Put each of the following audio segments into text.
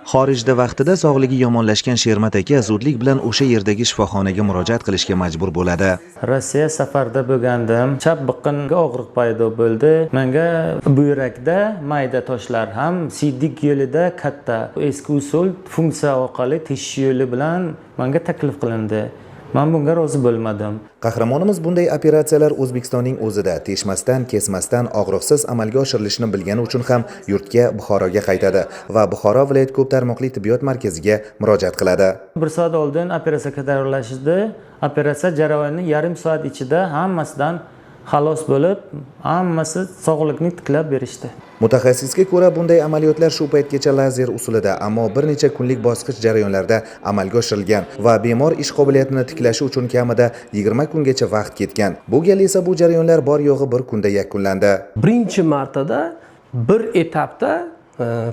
Xorijda vaqtida sog'ligi yomonlashgan Shermat aka zudlik bilan o'sha yerdagi shifoxonaga murojaat qilishga majbur bo'ladi. Rossiya safarda bo'lgandim. Chap biqinga og'riq paydo bo'ldi. Menga buyrakda mayda toshlar ham siydik yo'lida katta eski usul funksiya orqali tishish yo'li bilan menga taklif qilindi. Men bunga rozi bo'lmadim. Qahramonimiz bunday operatsiyalar O'zbekistonning o'zida teshmasdan, kesmasdan, og'riqsiz amalga oshirilishini bilgani uchun ham yurtga Buxoroga qaytadi va Buxoro viloyat ko'p tarmoqli tibbiyot markaziga murojaat qiladi. 1 soat oldin operatsiyaga tayyorlashdi. Operatsiya jarayoni yarim soat ichida hammasidan xalos bo'lib, hammasi sog'likni tiklab berishdi. Mutaxassisga ko'ra bunday amaliyotlar shu paytgacha lazer usulida, ammo bir necha kunlik bosqich jarayonlarda amalga oshirilgan va bemor ish qobiliyatini tiklashi uchun kamida 20 kungacha vaqt ketgan. Bu gal esa bu jarayonlar bor yo'g'i bir kunda yakunlandi. Birinchi martada bir etapda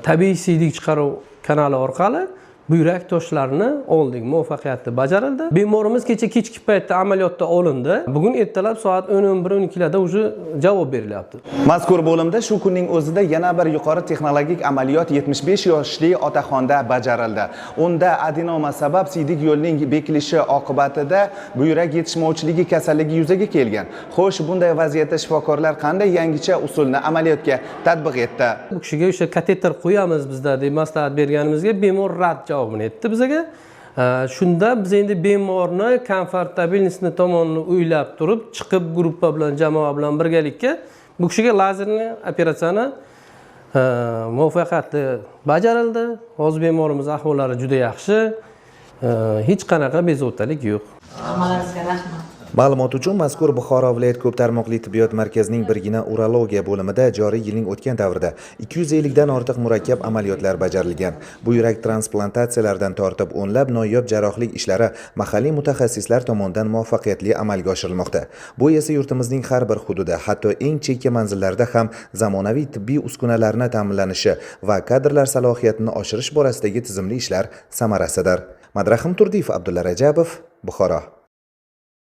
tabiiy siydik chiqaruv kanali orqali buyrak toshlarini oldik, muvaffaqiyatli bajarildi. Bemorimiz kechki paytda amaliyotda olindi. Bugun ertalab soat 11-12 larda уже javob berilyapti. Mazkur bo'limda shu kunning o'zida yana bir yuqori texnologik amaliyot 75 yoshli otaxonda bajarildi. Unda adenoma sabab siydik yo'lning bekilishi oqibatida buyrak yetishmovchiligi kasalligi yuzaga kelgan. Xo'sh, bunday vaziyatda shifokorlar qanday yangicha usulni amaliyotga tatbiq etdi? Bu kishiga o'sha kateter qo'yamiz bizda deb maslahat berganimizga bemor rad javobini aytdi bizga. Shunda biz endi bemorni komfortabilnostni tomonini o'ylab turib, chiqib gruppa bilan, jamoa bilan birgalikda bu kishiga lazerni operatsiyani muvaffaqiyatli bajarildi. Hozir bemorimiz ahvollari juda yaxshi. Hech qanaqa bezovtalik yo'q. Amalingizga rahmat. Ma'lumot uchun mazkur Buxoro viloyat ko'p tarmoqli tibbiyot markazining birgina urologiya bo'limida joriy yilning o'tgan davrida 250 dan ortiq murakkab amaliyotlar bajarilgan. Buyrak transplantatsiyalaridan tortib o'nlab noyob jarrohlik ishlari mahalliy mutaxassislar tomonidan muvaffaqiyatli amalga oshirilmoqda. Bu esa yurtimizning har bir hududi, hatto eng chekka manzillarda ham zamonaviy tibbiy uskunalarni ta'minlanishi va kadrlar salohiyatini oshirish borasidagi tizimli ishlar samarasidir. Madrahim Turdiyev, Abdulla Rajabov, Buxoro.